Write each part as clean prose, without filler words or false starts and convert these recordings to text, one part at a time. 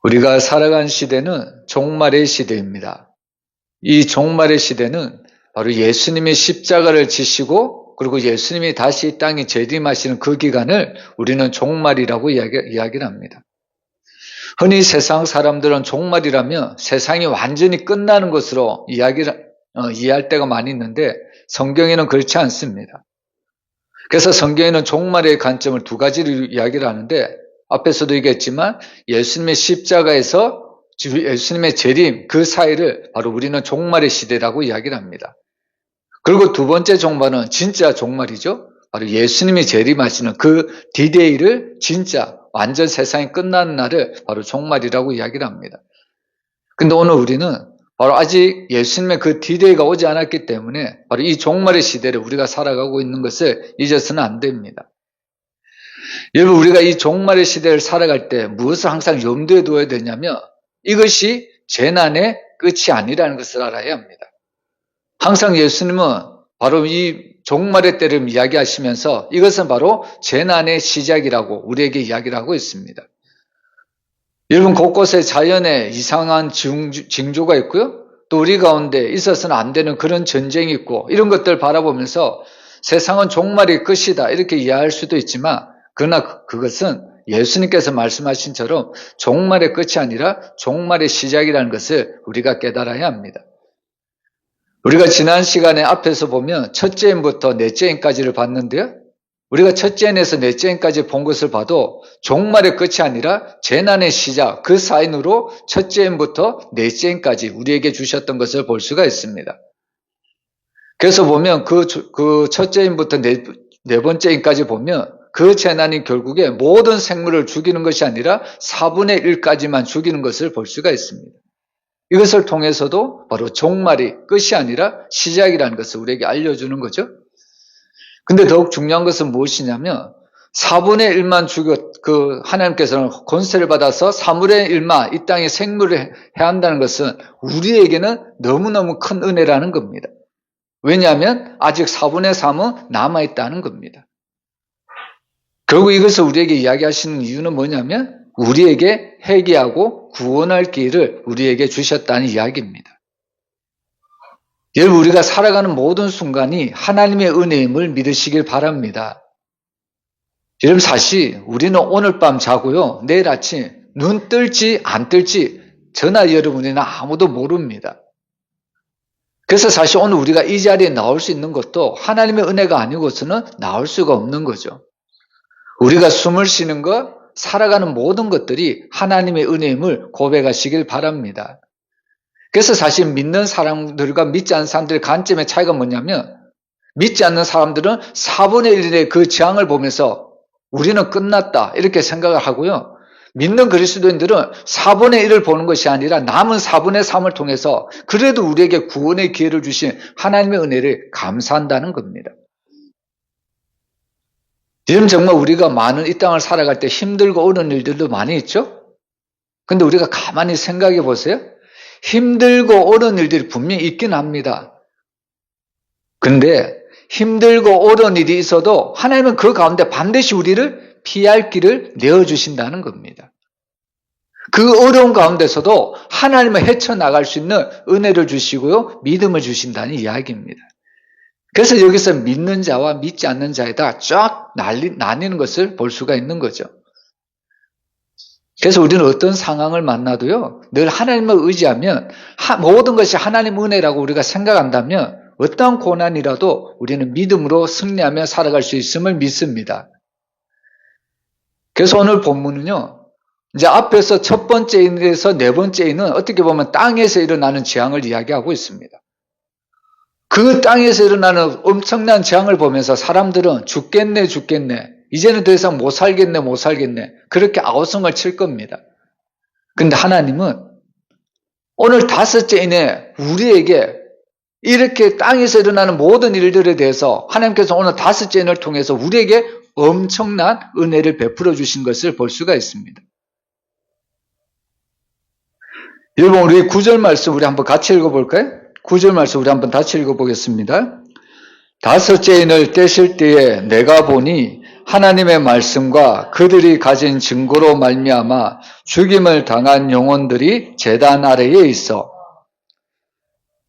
우리가 살아간 시대는 종말의 시대입니다. 이 종말의 시대는 바로 예수님이 십자가를 지시고 그리고 예수님이 다시 이 땅에 재림하시는 그 기간을 우리는 종말이라고 이야기를 합니다. 흔히 세상 사람들은 종말이라면 세상이 완전히 끝나는 것으로 이해할 때가 많이 있는데 성경에는 그렇지 않습니다. 그래서 성경에는 종말의 관점을 두 가지로 이야기를 하는데 앞에서도 얘기했지만 예수님의 십자가에서 예수님의 재림 그 사이를 바로 우리는 종말의 시대라고 이야기를 합니다. 그리고 두 번째 종말은 진짜 종말이죠. 바로 예수님이 재림하시는 그 디데이를 진짜 완전 세상이 끝나는 날을 바로 종말이라고 이야기를 합니다. 근데 오늘 우리는 바로 아직 예수님의 그 디데이가 오지 않았기 때문에 바로 이 종말의 시대를 우리가 살아가고 있는 것을 잊어서는 안 됩니다. 여러분, 우리가 이 종말의 시대를 살아갈 때 무엇을 항상 염두에 둬야 되냐면 이것이 재난의 끝이 아니라는 것을 알아야 합니다. 항상 예수님은 바로 이 종말의 때를 이야기하시면서 이것은 바로 재난의 시작이라고 우리에게 이야기를 하고 있습니다. 여러분, 곳곳에 자연의 이상한 징조가 있고요. 또 우리 가운데 있어서는 안 되는 그런 전쟁이 있고 이런 것들을 바라보면서 세상은 종말의 끝이다 이렇게 이해할 수도 있지만 그러나 그것은 예수님께서 말씀하신 처럼 종말의 끝이 아니라 종말의 시작이라는 것을 우리가 깨달아야 합니다. 우리가 지난 시간에 앞에서 보면 첫째 인부터 넷째 인까지를 봤는데요. 우리가 첫째 인에서 넷째 인까지 본 것을 봐도 종말의 끝이 아니라 재난의 시작, 그 사인으로 첫째 인부터 넷째 인까지 우리에게 주셨던 것을 볼 수가 있습니다. 그래서 보면 그 첫째 인부터 네 번째 인까지 보면 그 재난이 결국에 모든 생물을 죽이는 것이 아니라 4분의 1까지만 죽이는 것을 볼 수가 있습니다. 이것을 통해서도 바로 종말이 끝이 아니라 시작이라는 것을 우리에게 알려주는 거죠. 근데 더욱 중요한 것은 무엇이냐면 4분의 1만 하나님께서는 권세를 받아서 4분의 1만 이 땅에 생물을 해야 한다는 것은 우리에게는 너무너무 큰 은혜라는 겁니다. 왜냐하면 아직 4분의 3은 남아있다는 겁니다. 결국 이것을 우리에게 이야기하시는 이유는 뭐냐면 우리에게 회개하고 구원할 기회를 우리에게 주셨다는 이야기입니다. 여러분, 우리가 살아가는 모든 순간이 하나님의 은혜임을 믿으시길 바랍니다. 여러분, 사실 우리는 오늘 밤 자고요, 내일 아침 눈 뜰지 안 뜰지 저나 여러분이나 아무도 모릅니다. 그래서 사실 오늘 우리가 이 자리에 나올 수 있는 것도 하나님의 은혜가 아니고서는 나올 수가 없는 거죠. 우리가 숨을 쉬는 것, 살아가는 모든 것들이 하나님의 은혜임을 고백하시길 바랍니다. 그래서 사실 믿는 사람들과 믿지 않는 사람들의 관점의 차이가 뭐냐면 믿지 않는 사람들은 4분의 1의 그 재앙을 보면서 우리는 끝났다 이렇게 생각을 하고요. 믿는 그리스도인들은 4분의 1을 보는 것이 아니라 남은 4분의 3을 통해서 그래도 우리에게 구원의 기회를 주신 하나님의 은혜를 감사한다는 겁니다. 지금 정말 우리가 많은 이 땅을 살아갈 때 힘들고 어려운 일들도 많이 있죠? 근데 우리가 가만히 생각해 보세요. 힘들고 어려운 일들이 분명히 있긴 합니다. 근데 힘들고 어려운 일이 있어도 하나님은 그 가운데 반드시 우리를 피할 길을 내어주신다는 겁니다. 그 어려운 가운데서도 하나님을 헤쳐나갈 수 있는 은혜를 주시고요. 믿음을 주신다는 이야기입니다. 그래서 여기서 믿는 자와 믿지 않는 자에다 쫙 나뉘는 것을 볼 수가 있는 거죠. 그래서 우리는 어떤 상황을 만나도요, 늘 하나님을 의지하면 모든 것이 하나님 은혜라고 우리가 생각한다면 어떤 고난이라도 우리는 믿음으로 승리하며 살아갈 수 있음을 믿습니다. 그래서 오늘 본문은요, 이제 앞에서 첫 번째 인에서 네 번째 인은 어떻게 보면 땅에서 일어나는 재앙을 이야기하고 있습니다. 그 땅에서 일어나는 엄청난 재앙을 보면서 사람들은 죽겠네 이제는 더 이상 못 살겠네 그렇게 아우성을 칠 겁니다. 근데 하나님은 오늘 다섯째 인에 우리에게 이렇게 땅에서 일어나는 모든 일들에 대해서 하나님께서 오늘 다섯째 인을 통해서 우리에게 엄청난 은혜를 베풀어 주신 것을 볼 수가 있습니다. 여러분, 우리 9절 말씀 우리 한번 같이 읽어볼까요? 9절 말씀 우리 한번 같이 읽어보겠습니다. 다섯째 인을 떼실 때에 내가 보니 하나님의 말씀과 그들이 가진 증거로 말미암아 죽임을 당한 영혼들이 제단 아래에 있어.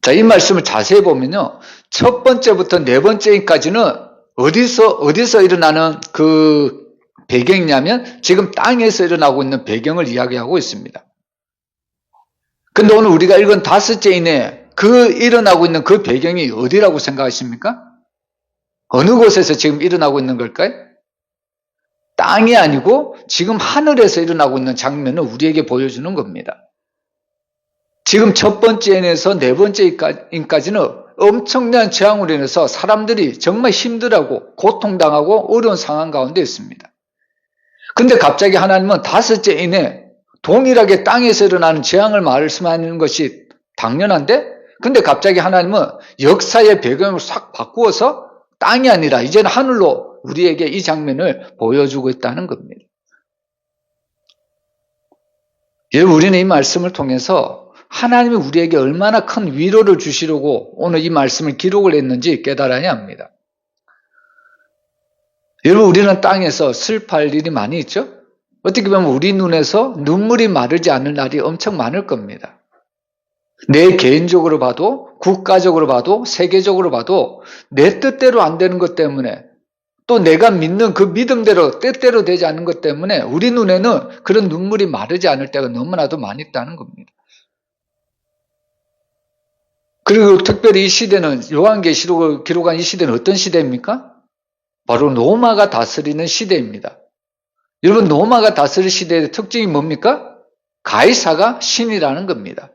자, 이 말씀을 자세히 보면요. 첫 번째부터 네 번째까지는 어디서 일어나는 그 배경이냐면 지금 땅에서 일어나고 있는 배경을 이야기하고 있습니다. 근데 오늘 우리가 읽은 다섯째인에 그 일어나고 있는 그 배경이 어디라고 생각하십니까? 어느 곳에서 지금 일어나고 있는 걸까요? 땅이 아니고 지금 하늘에서 일어나고 있는 장면을 우리에게 보여주는 겁니다. 지금 첫 번째에서 네 번째까지는 엄청난 재앙으로 인해서 사람들이 정말 힘들어하고 고통당하고 어려운 상황 가운데 있습니다. 근데 갑자기 하나님은 다섯째인에 동일하게 땅에서 일어나는 재앙을 말씀하는 것이 당연한데, 근데 갑자기 하나님은 역사의 배경을 싹 바꾸어서 땅이 아니라 이제는 하늘로 우리에게 이 장면을 보여주고 있다는 겁니다. 우리는 이 말씀을 통해서 하나님이 우리에게 얼마나 큰 위로를 주시려고 오늘 이 말씀을 기록을 했는지 깨달아야 합니다. 여러분, 우리는 땅에서 슬퍼할 일이 많이 있죠? 어떻게 보면 우리 눈에서 눈물이 마르지 않을 날이 엄청 많을 겁니다. 내 개인적으로 봐도, 국가적으로 봐도, 세계적으로 봐도 내 뜻대로 안 되는 것 때문에, 또 내가 믿는 그 믿음대로 뜻대로 되지 않는 것 때문에 우리 눈에는 그런 눈물이 마르지 않을 때가 너무나도 많이 있다는 겁니다. 그리고 특별히 이 시대는, 요한계시록을 기록한 이 시대는 어떤 시대입니까? 바로 로마가 다스리는 시대입니다. 여러분, 로마가 다스릴 시대의 특징이 뭡니까? 가이사가 신이라는 겁니다.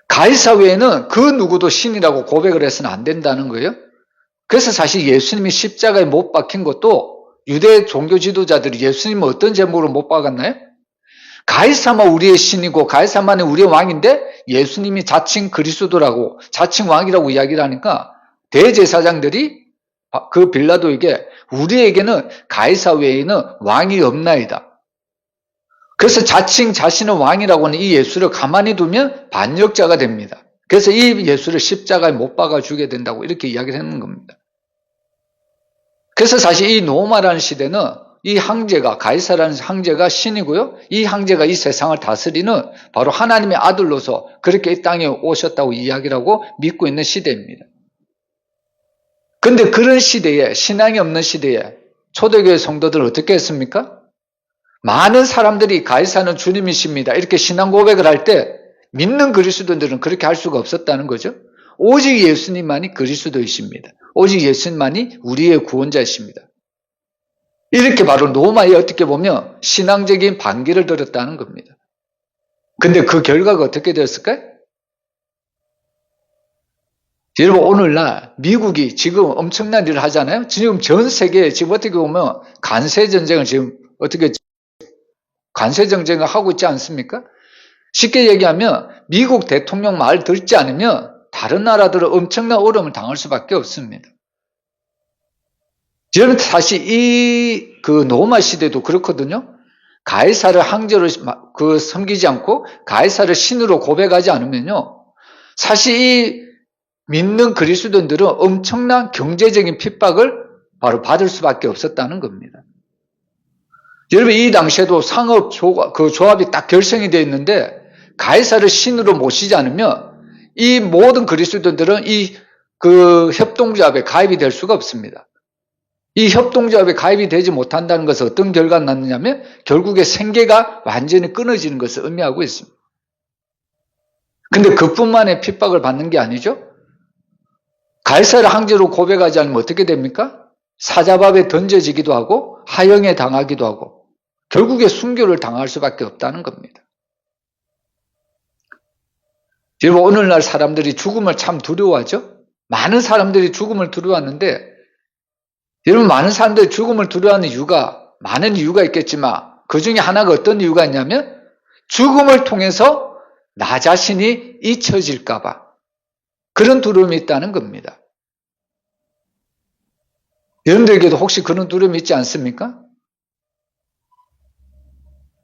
가이사 외에는 그 누구도 신이라고 고백을 해서는 안 된다는 거예요. 그래서 사실 예수님이 십자가에 못 박힌 것도 유대 종교 지도자들이 예수님을 어떤 제목으로 못 박았나요? 가이사만 우리의 신이고 가이사만이 우리의 왕인데 예수님이 자칭 그리스도라고, 자칭 왕이라고 이야기를 하니까 대제사장들이 그 빌라도에게 우리에게는 가이사 외에는 왕이 없나이다. 그래서 자칭 자신은 왕이라고 하는 이 예수를 가만히 두면 반역자가 됩니다. 그래서 이 예수를 십자가에 못 박아 주게 된다고 이렇게 이야기를 하는 겁니다. 그래서 사실 이 로마라는 시대는 이 황제가, 가이사라는 황제가 신이고요. 이 황제가 이 세상을 다스리는 바로 하나님의 아들로서 그렇게 이 땅에 오셨다고 이야기를 하고 믿고 있는 시대입니다. 근데 그런 시대에, 신앙이 없는 시대에 초대교회 성도들은 어떻게 했습니까? 많은 사람들이 가이사는 주님이십니다, 이렇게 신앙 고백을 할 때 믿는 그리스도인들은 그렇게 할 수가 없었다는 거죠. 오직 예수님만이 그리스도이십니다. 오직 예수님만이 우리의 구원자이십니다. 이렇게 바로 로마에 어떻게 보면 신앙적인 반기를 들었다는 겁니다. 근데 그 결과가 어떻게 되었을까요? 여러분, 오늘날 미국이 지금 엄청난 일을 하잖아요. 지금 전 세계에 지금 어떻게 보면 관세전쟁을 지금 관세전쟁을 하고 있지 않습니까? 쉽게 얘기하면 미국 대통령 말 듣지 않으면 다른 나라들은 엄청난 어려움을 당할 수밖에 없습니다. 여러분, 사실 이 로마 시대도 그렇거든요. 가이사를 황제로 섬기지 않고 가이사를 신으로 고백하지 않으면요, 사실 이 믿는 그리스도인들은 엄청난 경제적인 핍박을 바로 받을 수밖에 없었다는 겁니다. 여러분, 이 당시에도 상업 조합이 딱 결성이 되어 있는데 가이사를 신으로 모시지 않으면 이 모든 그리스도인들은 이 협동조합에 가입이 될 수가 없습니다. 이 협동조합에 가입이 되지 못한다는 것은 어떤 결과가 났느냐면 결국에 생계가 완전히 끊어지는 것을 의미하고 있습니다. 근데 그뿐만의 핍박을 받는 게 아니죠. 가이사를 황제로 고백하지 않으면 어떻게 됩니까? 사자밥에 던져지기도 하고 하형에 당하기도 하고 결국에 순교를 당할 수밖에 없다는 겁니다. 여러분, 오늘날 사람들이 죽음을 참 두려워하죠? 많은 사람들이 죽음을 두려워하는데, 여러분, 많은 사람들이 죽음을 두려워하는 이유가 많은 이유가 있겠지만 그 중에 하나가 어떤 이유가 있냐면 죽음을 통해서 나 자신이 잊혀질까 봐 그런 두려움이 있다는 겁니다. 여러분들에게도 혹시 그런 두려움이 있지 않습니까?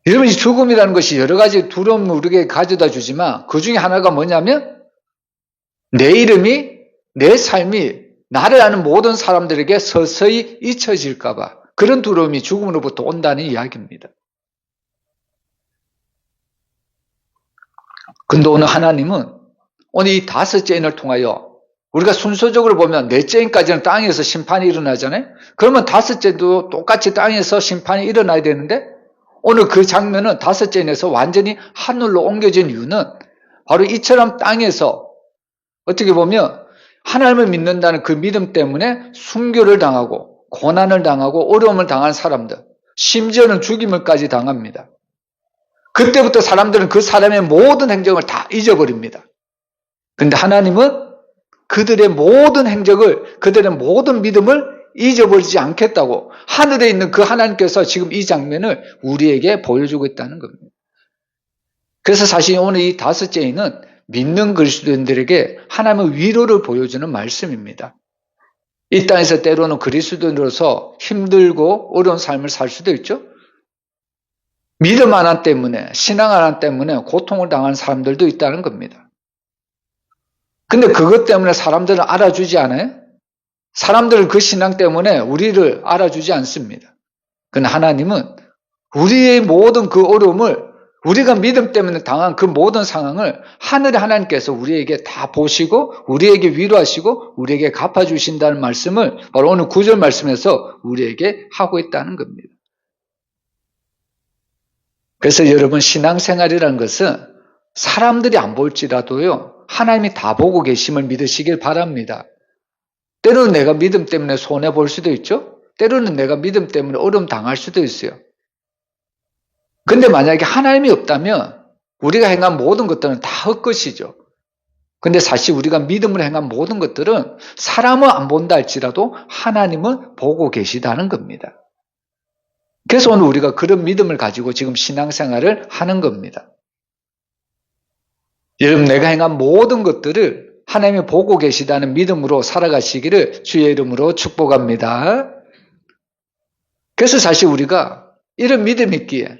여러분, 이 죽음이라는 것이 여러 가지 두려움을 우리에게 가져다 주지만 그 중에 하나가 뭐냐면 내 이름이, 내 삶이 나를 아는 모든 사람들에게 서서히 잊혀질까봐 그런 두려움이 죽음으로부터 온다는 이야기입니다. 근데 오늘 하나님은 오늘 이 5째인을 통하여 우리가 순서적으로 보면 4째인까지는 땅에서 심판이 일어나잖아요. 그러면 5째도 똑같이 땅에서 심판이 일어나야 되는데 오늘 그 장면은 5째인에서 완전히 하늘로 옮겨진 이유는 바로 이처럼 땅에서 어떻게 보면 하나님을 믿는다는 그 믿음 때문에 순교를 당하고 고난을 당하고 어려움을 당한 사람들, 심지어는 죽임을까지 당합니다. 그때부터 사람들은 그 사람의 모든 행적을 다 잊어버립니다. 그런데 하나님은 그들의 모든 행적을, 그들의 모든 믿음을 잊어버리지 않겠다고 하늘에 있는 그 하나님께서 지금 이 장면을 우리에게 보여주고 있다는 겁니다. 그래서 사실 오늘 이 5째에는 믿는 그리스도인들에게 하나님의 위로를 보여주는 말씀입니다. 이 땅에서 때로는 그리스도인으로서 힘들고 어려운 삶을 살 수도 있죠. 믿음 하나 때문에, 신앙 하나 때문에 고통을 당하는 사람들도 있다는 겁니다. 근데 그것 때문에 사람들은 알아주지 않아요? 사람들은 그 신앙 때문에 우리를 알아주지 않습니다. 그러나 하나님은 우리의 모든 그 어려움을, 우리가 믿음 때문에 당한 그 모든 상황을 하늘의 하나님께서 우리에게 다 보시고 우리에게 위로하시고 우리에게 갚아주신다는 말씀을 바로 오늘 9절 말씀에서 우리에게 하고 있다는 겁니다. 그래서 여러분, 신앙생활이라는 것은 사람들이 안 볼지라도요, 하나님이 다 보고 계심을 믿으시길 바랍니다. 때로는 내가 믿음 때문에 손해볼 수도 있죠. 때로는 내가 믿음 때문에 어려움 당할 수도 있어요. 근데 만약에 하나님이 없다면 우리가 행한 모든 것들은 다 헛것이죠. 근데 사실 우리가 믿음으로 행한 모든 것들은 사람은 안 본다 할지라도 하나님은 보고 계시다는 겁니다. 그래서 오늘 우리가 그런 믿음을 가지고 지금 신앙생활을 하는 겁니다. 여러분, 내가 행한 모든 것들을 하나님이 보고 계시다는 믿음으로 살아가시기를 주의 이름으로 축복합니다. 그래서 사실 우리가 이런 믿음이 있기에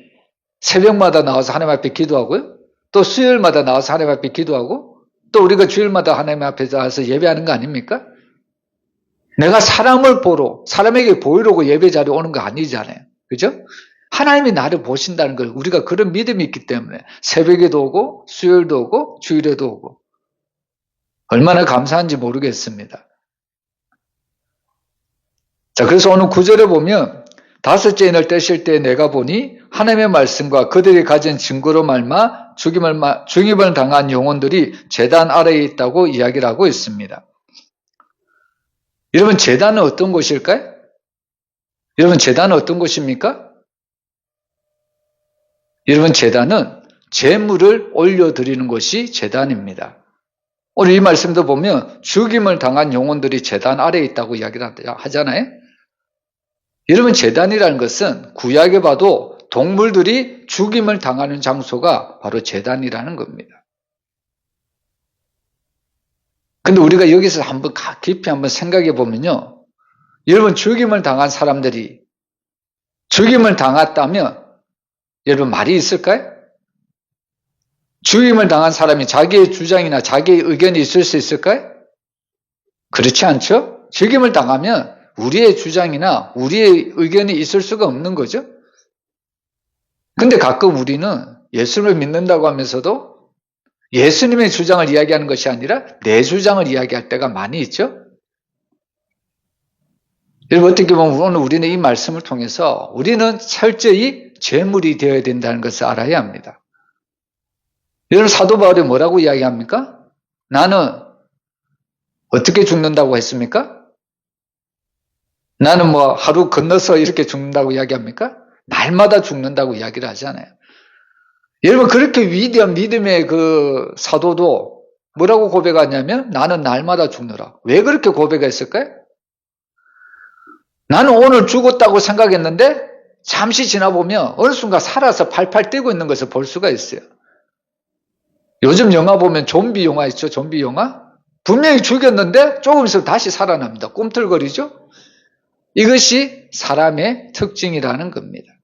새벽마다 나와서 하나님 앞에 기도하고요. 또 수요일마다 나와서 하나님 앞에 기도하고 또 우리가 주일마다 하나님 앞에 나와서 예배하는 거 아닙니까? 내가 사람을 보러, 사람에게 보이려고 예배 자리에 오는 거 아니잖아요. 그죠? 하나님이 나를 보신다는 걸 우리가 그런 믿음이 있기 때문에 새벽에도 오고 수요일도 오고 주일에도 오고 얼마나 감사한지 모르겠습니다. 자, 그래서 오늘 9절에 보면 5째 인을 떼실 때 내가 보니 하나님의 말씀과 그들이 가진 증거로 말마 죽임을 당한 영혼들이 제단 아래에 있다고 이야기를 하고 있습니다. 여러분, 제단은 어떤 곳일까요? 여러분, 제단은 어떤 곳입니까? 여러분, 제단은 제물을 올려드리는 것이 제단입니다. 오늘 이 말씀도 보면 죽임을 당한 영혼들이 제단 아래에 있다고 이야기를 하잖아요. 여러분, 제단이라는 것은 구약에 봐도 동물들이 죽임을 당하는 장소가 바로 제단이라는 겁니다. 근데 우리가 여기서 한번 깊이 한번 생각해 보면요. 여러분, 죽임을 당한 사람들이 죽임을 당했다면 여러분 말이 있을까요? 죽임을 당한 사람이 자기의 주장이나 자기의 의견이 있을 수 있을까요? 그렇지 않죠? 죽임을 당하면 우리의 주장이나 우리의 의견이 있을 수가 없는 거죠. 근데 가끔 우리는 예수님을 믿는다고 하면서도 예수님의 주장을 이야기하는 것이 아니라 내 주장을 이야기할 때가 많이 있죠. 여러분, 어떻게 보면 오늘 우리는 이 말씀을 통해서 우리는 철저히 제물이 되어야 된다는 것을 알아야 합니다. 여러분, 사도 바울이 뭐라고 이야기합니까? 나는 어떻게 죽는다고 했습니까? 나는 뭐 하루 건너서 이렇게 죽는다고 이야기합니까? 날마다 죽는다고 이야기를 하잖아요. 여러분, 그렇게 위대한 믿음의 그 사도도 뭐라고 고백하냐면 나는 날마다 죽노라. 왜 그렇게 고백했을까요? 나는 오늘 죽었다고 생각했는데 잠시 지나보면 어느 순간 살아서 팔팔 뛰고 있는 것을 볼 수가 있어요. 요즘 영화 보면 좀비 영화 있죠? 좀비 영화? 분명히 죽였는데 조금 있으면 다시 살아납니다. 꿈틀거리죠? 이것이 사람의 특징이라는 겁니다.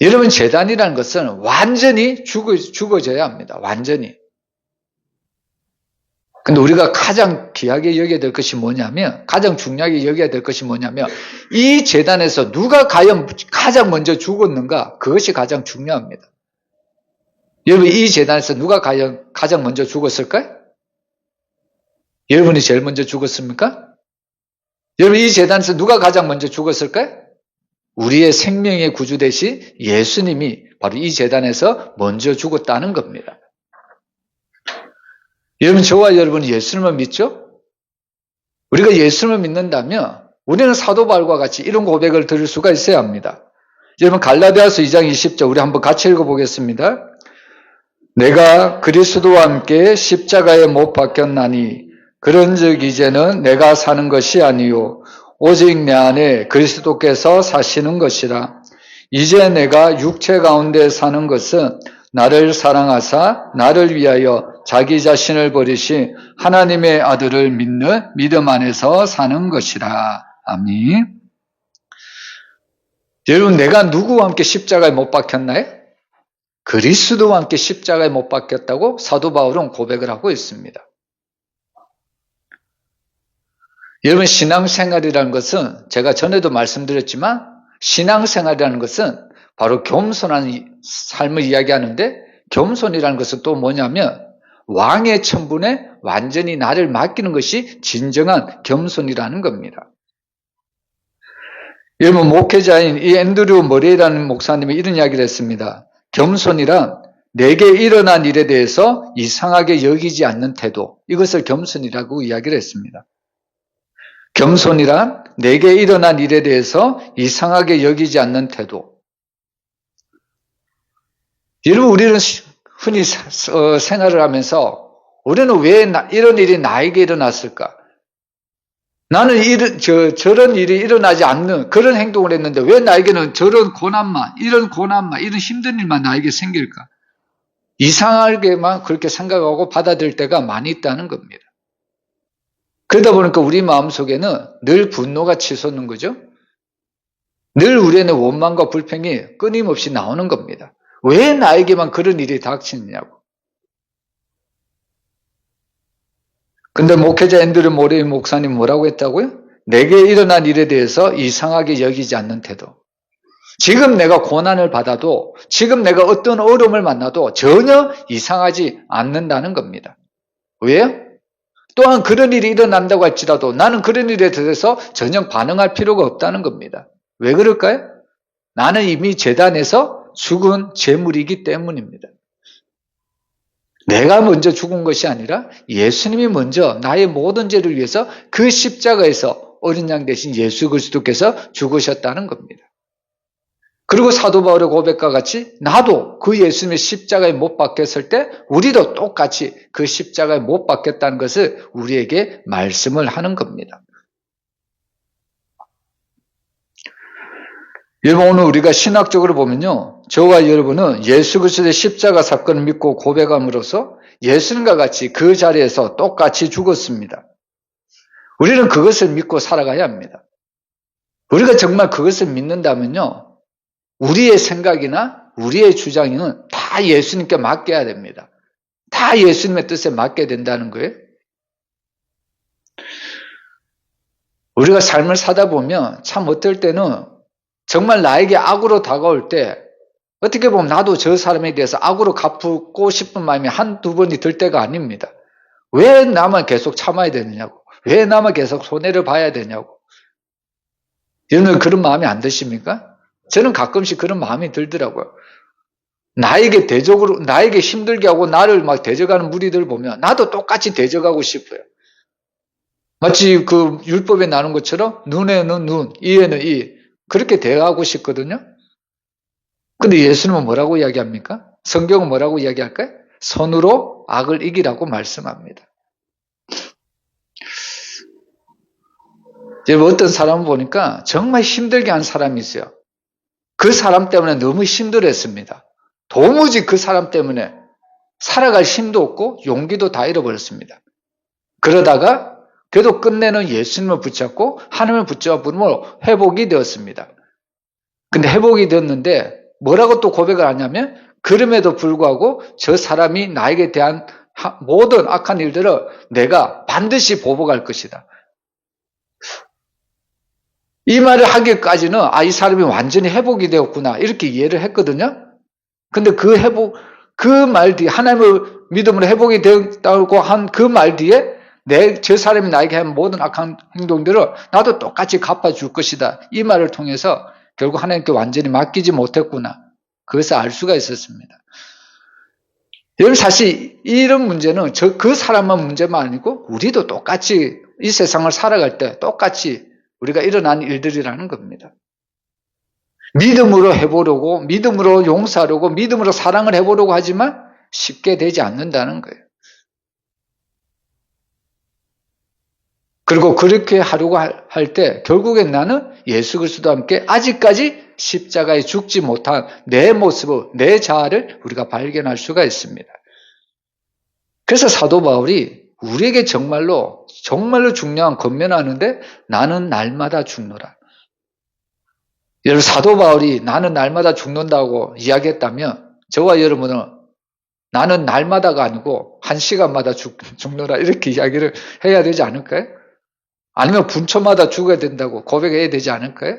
여러분, 제단이라는 것은 완전히 죽어져야 합니다. 완전히. 근데 우리가 가장 귀하게 여겨야 될 것이 뭐냐면, 가장 중요하게 여겨야 될 것이 뭐냐면, 이 제단에서 누가 과연 가장 먼저 죽었는가? 그것이 가장 중요합니다. 여러분, 이 제단에서 누가 과연 가장 먼저 죽었을까요? 여러분이 제일 먼저 죽었습니까? 여러분, 이 제단에서 누가 가장 먼저 죽었을까요? 우리의 생명의 구주 되신 예수님이 바로 이 제단에서 먼저 죽었다는 겁니다. 여러분, 저와 여러분이 예수님을 믿죠? 우리가 예수님을 믿는다면 우리는 사도 바울과 같이 이런 고백을 들을 수가 있어야 합니다. 여러분, 갈라디아서 2장 20절 우리 한번 같이 읽어보겠습니다. 내가 그리스도와 함께 십자가에 못 박혔나니 그런즉 이제는 내가 사는 것이 아니요 오직 내 안에 그리스도께서 사시는 것이라. 이제 내가 육체 가운데 사는 것은 나를 사랑하사 나를 위하여 자기 자신을 버리신 하나님의 아들을 믿는 믿음 안에서 사는 것이라. 아멘. 여러분, 내가 누구와 함께 십자가에 못 박혔나요? 그리스도와 함께 십자가에 못 박혔다고 사도 바울은 고백을 하고 있습니다. 여러분, 신앙생활이라는 것은 제가 전에도 말씀드렸지만 신앙생활이라는 것은 바로 겸손한 삶을 이야기하는데, 겸손이라는 것은 또 뭐냐면 왕의 천분에 완전히 나를 맡기는 것이 진정한 겸손이라는 겁니다. 여러분, 목회자인 이 앤드류 머레이라는 목사님이 이런 이야기를 했습니다. 겸손이란 내게 일어난 일에 대해서 이상하게 여기지 않는 태도, 이것을 겸손이라고 이야기를 했습니다. 겸손이란 내게 일어난 일에 대해서 이상하게 여기지 않는 태도. 여러분, 우리는 흔히 생활을 하면서 우리는 왜 이런 일이 나에게 일어났을까? 나는 저런 일이 일어나지 않는 그런 행동을 했는데 왜 나에게는 저런 고난만, 이런 힘든 일만 나에게 생길까? 이상하게만 그렇게 생각하고 받아들일 때가 많이 있다는 겁니다. 그러다 보니까 우리 마음속에는 늘 분노가 치솟는 거죠. 늘 우리는 원망과 불평이 끊임없이 나오는 겁니다. 왜 나에게만 그런 일이 닥치느냐고. 근데 목회자 앤드류 모레이 목사님 뭐라고 했다고요? 내게 일어난 일에 대해서 이상하게 여기지 않는 태도. 지금 내가 고난을 받아도, 지금 내가 어떤 어려움을 만나도 전혀 이상하지 않는다는 겁니다. 왜요? 또한 그런 일이 일어난다고 할지라도 나는 그런 일에 대해서 전혀 반응할 필요가 없다는 겁니다. 왜 그럴까요? 나는 이미 제단에서 죽은 제물이기 때문입니다. 내가 먼저 죽은 것이 아니라 예수님이 먼저 나의 모든 죄를 위해서 그 십자가에서 어린 양 대신 예수 그리스도께서 죽으셨다는 겁니다. 그리고 사도 바울의 고백과 같이 나도 그 예수님의 십자가에 못 박혔을 때 우리도 똑같이 그 십자가에 못 박혔다는 것을 우리에게 말씀을 하는 겁니다. 여러분, 오늘 우리가 신학적으로 보면요, 저와 여러분은 예수 그리스도의 십자가 사건을 믿고 고백함으로써 예수님과 같이 그 자리에서 똑같이 죽었습니다. 우리는 그것을 믿고 살아가야 합니다. 우리가 정말 그것을 믿는다면요, 우리의 생각이나 우리의 주장은 다 예수님께 맡겨야 됩니다. 다 예수님의 뜻에 맡겨야 된다는 거예요. 우리가 삶을 사다 보면 참 어떨 때는 정말 나에게 악으로 다가올 때 어떻게 보면 나도 저 사람에 대해서 악으로 갚고 싶은 마음이 한두 번이 들 때가 아닙니다. 왜 나만 계속 참아야 되느냐고. 왜 나만 계속 손해를 봐야 되냐고. 여러분, 그런 마음이 안 드십니까? 저는 가끔씩 그런 마음이 들더라고요. 나에게 힘들게 하고 나를 막 대적하는 무리들 보면 나도 똑같이 대적하고 싶어요. 마치 그 율법에 나눈 것처럼 눈에는 눈, 이에는 이, 그렇게 대하고 싶거든요. 근데 예수님은 뭐라고 이야기합니까? 성경은 뭐라고 이야기할까요? 선으로 악을 이기라고 말씀합니다. 어떤 사람을 보니까 정말 힘들게 한 사람이 있어요. 그 사람 때문에 너무 힘들었습니다. 도무지 그 사람 때문에 살아갈 힘도 없고 용기도 다 잃어버렸습니다. 그러다가 그래도 끝내는 예수님을 붙잡고 하나님을 붙잡음으로 회복이 되었습니다. 근데 회복이 되었는데 뭐라고 또 고백을 하냐면, 그럼에도 불구하고 저 사람이 나에게 대한 모든 악한 일들을 내가 반드시 보복할 것이다. 이 말을 하기까지는 이 사람이 완전히 회복이 되었구나 이렇게 이해를 했거든요. 근데 그 말 뒤에 하나님의 믿음으로 회복이 되었다고 한 그 말 뒤에 저 사람이 나에게 한 모든 악한 행동들을 나도 똑같이 갚아줄 것이다. 이 말을 통해서 결국 하나님께 완전히 맡기지 못했구나. 그것을 알 수가 있었습니다. 여러분 사실 이런 문제는 그 사람만 문제만 아니고 우리도 똑같이 이 세상을 살아갈 때 똑같이 우리가 일어난 일들이라는 겁니다. 믿음으로 해보려고, 믿음으로 용서하려고, 믿음으로 사랑을 해보려고 하지만 쉽게 되지 않는다는 거예요. 그리고 그렇게 하려고 할 때 결국엔 나는 예수 그리스도와 함께 아직까지 십자가에 죽지 못한 내 모습을, 내 자아를 우리가 발견할 수가 있습니다. 그래서 사도 바울이 우리에게 정말로 중요한 권면하는데 나는 날마다 죽노라. 여러분 사도 바울이 나는 날마다 죽는다고 이야기했다면 저와 여러분은 나는 날마다가 아니고 한 시간마다 죽노라 이렇게 이야기를 해야 되지 않을까요? 아니면 분초마다 죽어야 된다고 고백해야 되지 않을까요?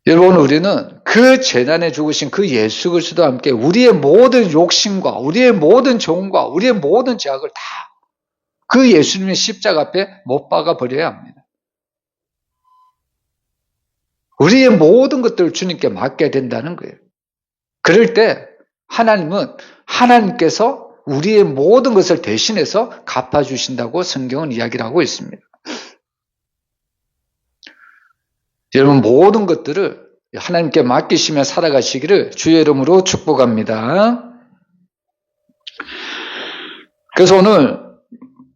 여러분 우리는 그 재난에 죽으신 그 예수 그리스도와 함께 우리의 모든 욕심과 우리의 모든 정과 우리의 모든 죄악을 다 그 예수님의 십자가 앞에 못 박아 버려야 합니다. 우리의 모든 것들을 주님께 맡게 된다는 거예요. 그럴 때 하나님께서 우리의 모든 것을 대신해서 갚아주신다고 성경은 이야기를 하고 있습니다. 여러분 모든 것들을 하나님께 맡기시며 살아가시기를 주의 이름으로 축복합니다. 그래서 오늘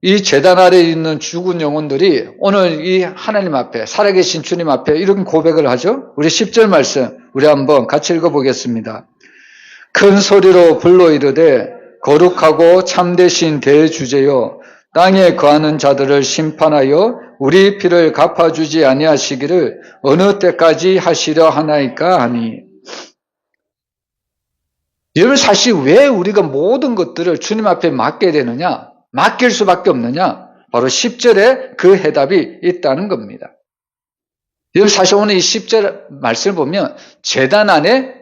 이 제단 아래에 있는 죽은 영혼들이 오늘 이 하나님 앞에 살아계신 주님 앞에 이런 고백을 하죠. 우리 10절 말씀 우리 한번 같이 읽어보겠습니다. 큰 소리로 불러 이르되 거룩하고 참되신 대주제여 땅에 거하는 자들을 심판하여 우리 피를 갚아주지 아니하시기를 어느 때까지 하시려 하나이까 하니. 여러분 사실 왜 우리가 모든 것들을 주님 앞에 맡게 되느냐? 맡길 수밖에 없느냐? 바로 10절에 그 해답이 있다는 겁니다. 여러분 사실 오늘 이 10절 말씀을 보면 제단 안에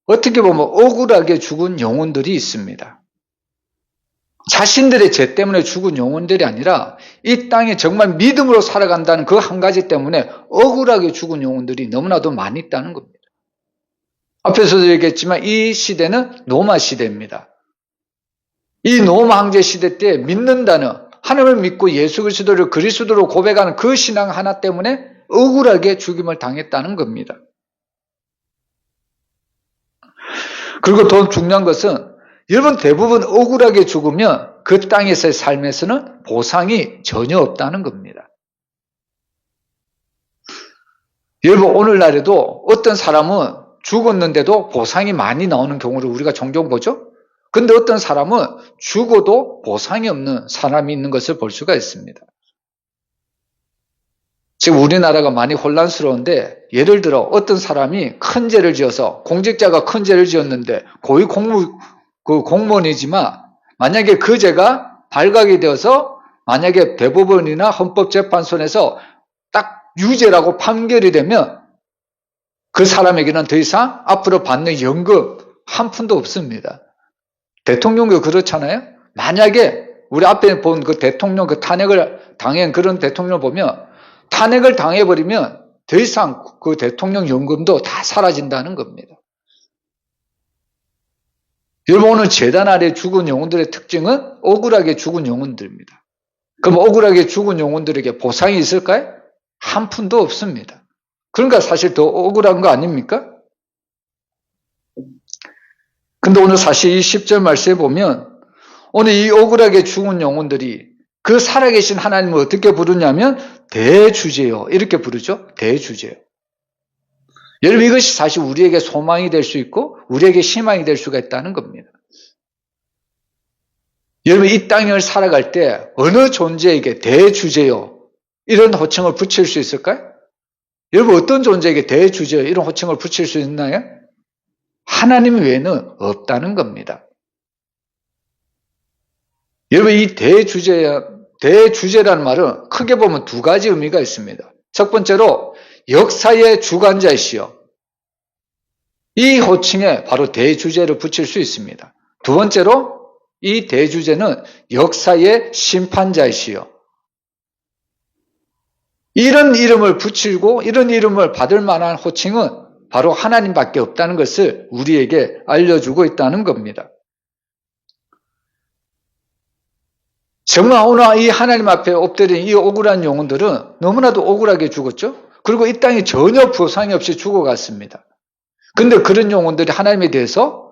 어떻게 보면 억울하게 죽은 영혼들이 있습니다. 자신들의 죄 때문에 죽은 영혼들이 아니라 이 땅에 정말 믿음으로 살아간다는 그 한 가지 때문에 억울하게 죽은 영혼들이 너무나도 많이 있다는 겁니다. 앞에서도 얘기했지만 이 시대는 노마 시대입니다. 이 노마 황제 시대 때 믿는다는 하나님을 믿고 예수 그리스도를 그리스도로 고백하는 그 신앙 하나 때문에 억울하게 죽임을 당했다는 겁니다. 그리고 더 중요한 것은 여러분 대부분 억울하게 죽으면 그 땅에서의 삶에서는 보상이 전혀 없다는 겁니다. 여러분 오늘날에도 어떤 사람은 죽었는데도 보상이 많이 나오는 경우를 우리가 종종 보죠. 근데 어떤 사람은 죽어도 보상이 없는 사람이 있는 것을 볼 수가 있습니다. 지금 우리나라가 많이 혼란스러운데 예를 들어 어떤 사람이 큰 죄를 지어서 공직자가 큰 죄를 지었는데 고위 공무원이지만 만약에 그 죄가 발각이 되어서 만약에 대법원이나 헌법재판소에서 딱 유죄라고 판결이 되면 그 사람에게는 더 이상 앞으로 받는 연금 한 푼도 없습니다. 대통령도 그렇잖아요. 만약에 우리 앞에 본 그 대통령 그 탄핵을 당한 그런 대통령을 보면 탄핵을 당해버리면 더 이상 그 대통령 연금도 다 사라진다는 겁니다. 여러분 오늘 제단 아래 죽은 영혼들의 특징은 억울하게 죽은 영혼들입니다. 그럼 억울하게 죽은 영혼들에게 보상이 있을까요? 한 푼도 없습니다. 그러니까 사실 더 억울한 거 아닙니까? 근데 오늘 사실 이 10절 말씀에 보면 오늘 이 억울하게 죽은 영혼들이 그 살아계신 하나님을 어떻게 부르냐면 대주제요 이렇게 부르죠. 대주제요. 여러분 이것이 사실 우리에게 소망이 될 수 있고 우리에게 희망이 될 수가 있다는 겁니다. 여러분 이 땅을 살아갈 때 어느 존재에게 대주제요 이런 호칭을 붙일 수 있을까요? 여러분 어떤 존재에게 대주제요 이런 호칭을 붙일 수 있나요? 하나님 외에는 없다는 겁니다. 여러분, 이 대주제라는 말은 크게 보면 두 가지 의미가 있습니다. 첫 번째로 역사의 주관자이시여, 이 호칭에 바로 대주제를 붙일 수 있습니다. 두 번째로 이 대주제는 역사의 심판자이시여, 이런 이름을 붙이고 이런 이름을 받을 만한 호칭은 바로 하나님밖에 없다는 것을 우리에게 알려주고 있다는 겁니다. 정말 오늘 이 하나님 앞에 엎드린 이 억울한 영혼들은 너무나도 억울하게 죽었죠. 그리고 이 땅에 전혀 보상이 없이 죽어갔습니다. 그런데 그런 영혼들이 하나님에 대해서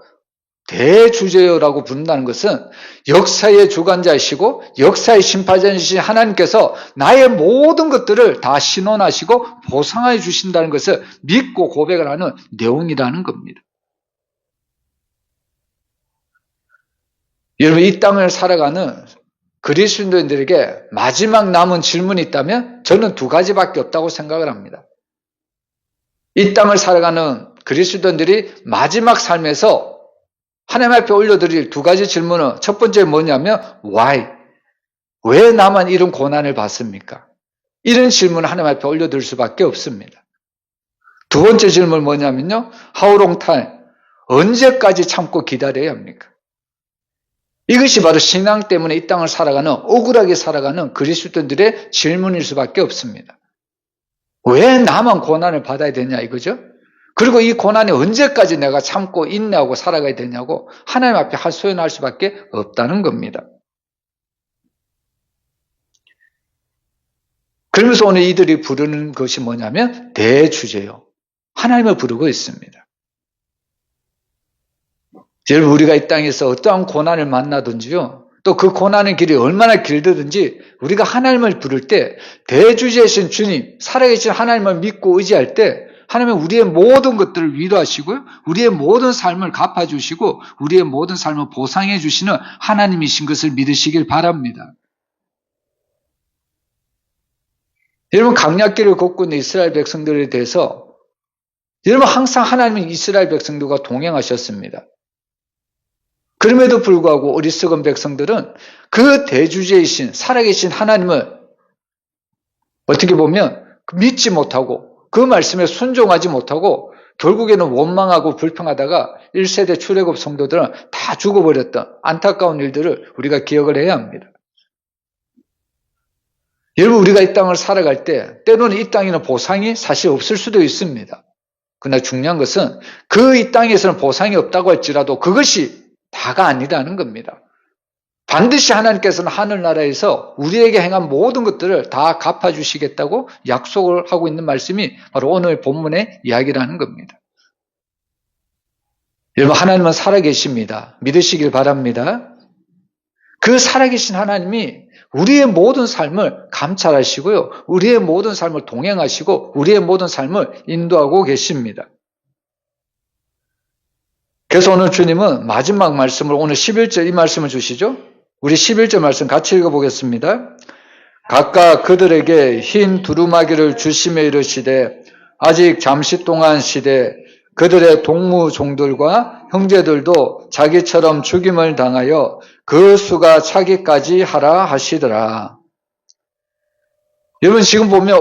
대주제여라고 부른다는 것은 역사의 주관자이시고 역사의 심판자이신 하나님께서 나의 모든 것들을 다 신원하시고 보상해 주신다는 것을 믿고 고백을 하는 내용이라는 겁니다. 여러분, 이 땅을 살아가는 그리스도인들에게 마지막 남은 질문이 있다면 저는 두 가지밖에 없다고 생각을 합니다. 이 땅을 살아가는 그리스도인들이 마지막 삶에서 하나님 앞에 올려드릴 두 가지 질문은, 첫 번째 뭐냐면 why? 왜 나만 이런 고난을 받습니까? 이런 질문을 하나님 앞에 올려드릴 수밖에 없습니다. 두 번째 질문은 뭐냐면요, how long time? 언제까지 참고 기다려야 합니까? 이것이 바로 신앙 때문에 이 땅을 살아가는, 억울하게 살아가는 그리스도인들의 질문일 수밖에 없습니다. 왜 나만 고난을 받아야 되냐 이거죠? 그리고 이 고난이 언제까지 내가 참고 인내하고 살아가야 되냐고 하나님 앞에 하소연할 수밖에 없다는 겁니다. 그러면서 오늘 이들이 부르는 것이 뭐냐면 대주제요, 하나님을 부르고 있습니다. 여러분, 우리가 이 땅에서 어떠한 고난을 만나든지요, 또 그 고난의 길이 얼마나 길든지 우리가 하나님을 부를 때, 대주제이신 주님, 살아계신 하나님을 믿고 의지할 때 하나님은 우리의 모든 것들을 위로하시고요, 우리의 모든 삶을 갚아주시고 우리의 모든 삶을 보상해 주시는 하나님이신 것을 믿으시길 바랍니다. 여러분, 강약길을 걷고 있는 이스라엘 백성들에 대해서 여러분, 항상 하나님은 이스라엘 백성들과 동행하셨습니다. 그럼에도 불구하고 어리석은 백성들은 그 대주제이신 살아계신 하나님을 어떻게 보면 믿지 못하고 그 말씀에 순종하지 못하고 결국에는 원망하고 불평하다가 1세대 출애굽 성도들은 다 죽어버렸던 안타까운 일들을 우리가 기억을 해야 합니다. 여러분, 우리가 이 땅을 살아갈 때 때로는 이 땅에는 보상이 사실 없을 수도 있습니다. 그러나 중요한 것은 그 이 땅에서는 보상이 없다고 할지라도 그것이 다가 아니라는 겁니다. 반드시 하나님께서는 하늘나라에서 우리에게 행한 모든 것들을 다 갚아주시겠다고 약속을 하고 있는 말씀이 바로 오늘 본문의 이야기라는 겁니다. 여러분, 하나님은 살아계십니다. 믿으시길 바랍니다. 그 살아계신 하나님이 우리의 모든 삶을 감찰하시고요, 우리의 모든 삶을 동행하시고 우리의 모든 삶을 인도하고 계십니다. 그래서 오늘 주님은 마지막 말씀을, 오늘 11절 이 말씀을 주시죠. 우리 11절 말씀 같이 읽어보겠습니다. 각각 그들에게 흰 두루마기를 주시며 이르시되 아직 잠시 동안 시되 그들의 동무종들과 형제들도 자기처럼 죽임을 당하여 그 수가 차기까지 하라 하시더라. 여러분, 지금 보면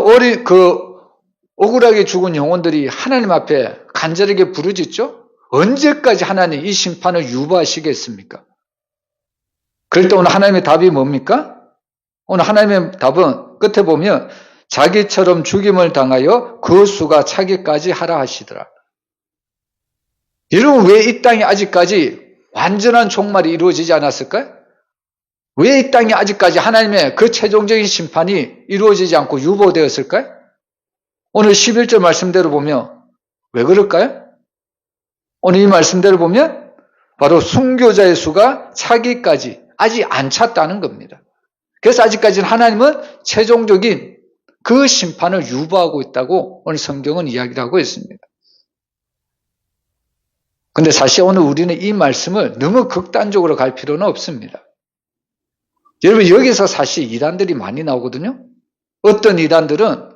억울하게 죽은 영혼들이 하나님 앞에 간절하게 부르짖죠. 언제까지 하나님 이 심판을 유보하시겠습니까? 그럴 때 오늘 하나님의 답이 뭡니까? 오늘 하나님의 답은 끝에 보면 자기처럼 죽임을 당하여 그 수가 차기까지 하라 하시더라. 여러분, 왜 이 땅에 아직까지 완전한 종말이 이루어지지 않았을까요? 왜 이 땅에 아직까지 하나님의 그 최종적인 심판이 이루어지지 않고 유보되었을까요? 오늘 11절 말씀대로 보면 왜 그럴까요? 오늘 이 말씀대로 보면 바로 순교자의 수가 차기까지 아직 안 찼다는 겁니다. 그래서 아직까지는 하나님은 최종적인 그 심판을 유보하고 있다고 오늘 성경은 이야기를 하고 있습니다. 근데 사실 오늘 우리는 이 말씀을 너무 극단적으로 갈 필요는 없습니다. 여러분, 여기서 사실 이단들이 많이 나오거든요. 어떤 이단들은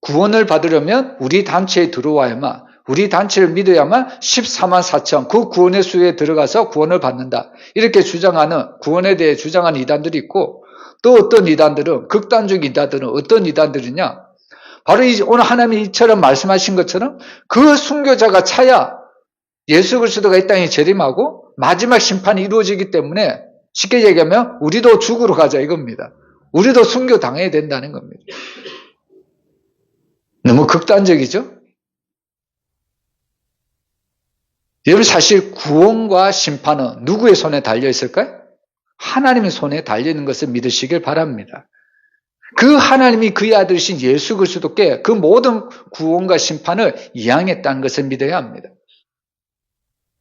구원을 받으려면 우리 단체에 들어와야만, 우리 단체를 믿어야만 14만 4천 그 구원의 수에 들어가서 구원을 받는다. 이렇게 주장하는 구원에 대해 주장하는 이단들이 있고 또 어떤 이단들은 극단적 이단들은 어떤 이단들이냐 바로 오늘 하나님이 이처럼 말씀하신 것처럼 그 순교자가 차야 예수 그리스도가 이 땅에 재림하고 마지막 심판이 이루어지기 때문에 쉽게 얘기하면 우리도 죽으러 가자 이겁니다. 우리도 순교 당해야 된다는 겁니다. 너무 극단적이죠? 여러분 사실 구원과 심판은 누구의 손에 달려 있을까요? 하나님의 손에 달려 있는 것을 믿으시길 바랍니다. 그 하나님이 그의 아들이신 예수 그리스도께 그 모든 구원과 심판을 이양했다는 것을 믿어야 합니다.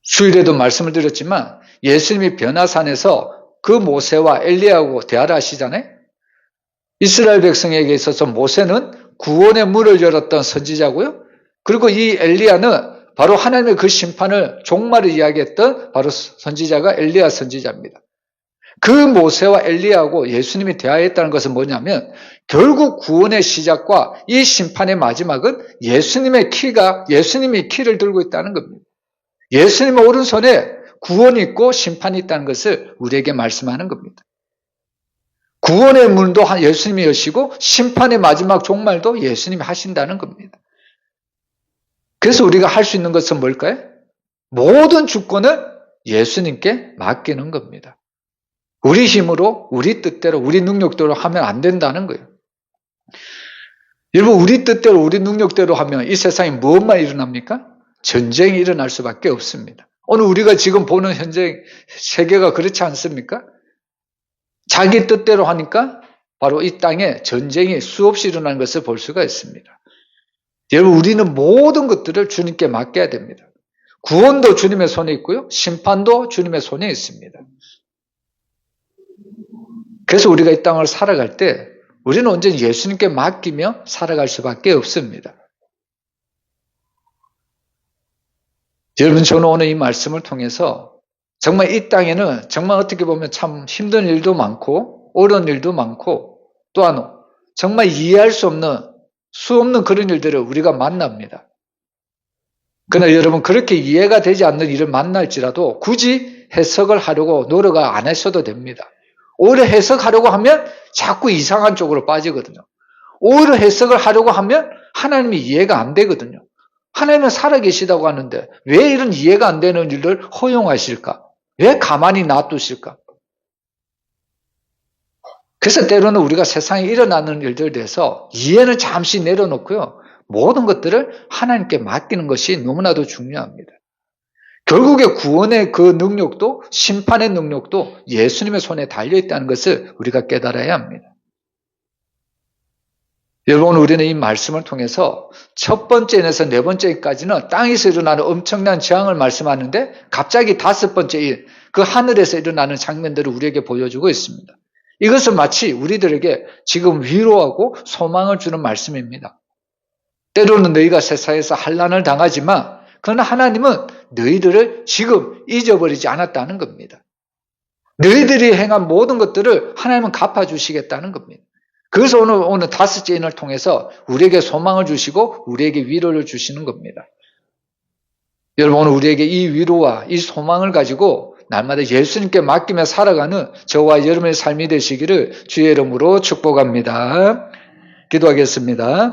수일에도 말씀을 드렸지만 예수님이 변화산에서 그 모세와 엘리야하고 대화를 하시잖아요. 이스라엘 백성에게 있어서 모세는 구원의 문을 열었던 선지자고요. 그리고 이 엘리야는 바로 하나님의 그 심판을 종말을 이야기했던 바로 선지자가 엘리야 선지자입니다. 그 모세와 엘리야하고 예수님이 대화했다는 것은 뭐냐면 결국 구원의 시작과 이 심판의 마지막은 예수님이 키를 들고 있다는 겁니다. 예수님의 오른손에 구원이 있고 심판이 있다는 것을 우리에게 말씀하는 겁니다. 구원의 문도 예수님이 여시고 심판의 마지막 종말도 예수님이 하신다는 겁니다. 그래서 우리가 할 수 있는 것은 뭘까요? 모든 주권을 예수님께 맡기는 겁니다. 우리 힘으로, 우리 뜻대로, 우리 능력대로 하면 안 된다는 거예요. 여러분, 우리 뜻대로, 우리 능력대로 하면 이 세상에 무엇만 일어납니까? 전쟁이 일어날 수밖에 없습니다. 오늘 우리가 지금 보는 현재 세계가 그렇지 않습니까? 자기 뜻대로 하니까 바로 이 땅에 전쟁이 수없이 일어나는 것을 볼 수가 있습니다. 여러분, 우리는 모든 것들을 주님께 맡겨야 됩니다. 구원도 주님의 손에 있고요. 심판도 주님의 손에 있습니다. 그래서 우리가 이 땅을 살아갈 때 우리는 언제나 예수님께 맡기며 살아갈 수밖에 없습니다. 여러분, 저는 오늘 이 말씀을 통해서 정말 이 땅에는 정말 어떻게 보면 참 힘든 일도 많고 어려운 일도 많고 또한 정말 이해할 수 없는 그런 일들을 우리가 만납니다. 그러나 여러분, 그렇게 이해가 되지 않는 일을 만날지라도 굳이 해석을 하려고 노력을 안 하셔도 됩니다. 오히려 해석하려고 하면 자꾸 이상한 쪽으로 빠지거든요. 오히려 해석을 하려고 하면 하나님이 이해가 안 되거든요. 하나님은 살아계시다고 하는데 왜 이런 이해가 안 되는 일을 허용하실까? 왜 가만히 놔두실까? 그래서 때로는 우리가 세상에 일어나는 일들에 대해서 이해는 잠시 내려놓고요. 모든 것들을 하나님께 맡기는 것이 너무나도 중요합니다. 결국에 구원의 그 능력도 심판의 능력도 예수님의 손에 달려있다는 것을 우리가 깨달아야 합니다. 여러분, 우리는 이 말씀을 통해서 첫 번째에서 네 번째까지는 땅에서 일어나는 엄청난 재앙을 말씀하는데 갑자기 다섯 번째 그 하늘에서 일어나는 장면들을 우리에게 보여주고 있습니다. 이것은 마치 우리들에게 지금 위로하고 소망을 주는 말씀입니다. 때로는 너희가 세상에서 환난을 당하지만 그러나 하나님은 너희들을 지금 잊어버리지 않았다는 겁니다. 너희들이 행한 모든 것들을 하나님은 갚아주시겠다는 겁니다. 그래서 오늘 다섯째 인을 통해서 우리에게 소망을 주시고 우리에게 위로를 주시는 겁니다. 여러분, 오늘 우리에게 이 위로와 이 소망을 가지고 날마다 예수님께 맡기며 살아가는 저와 여러분의 삶이 되시기를 주의 이름으로 축복합니다. 기도하겠습니다.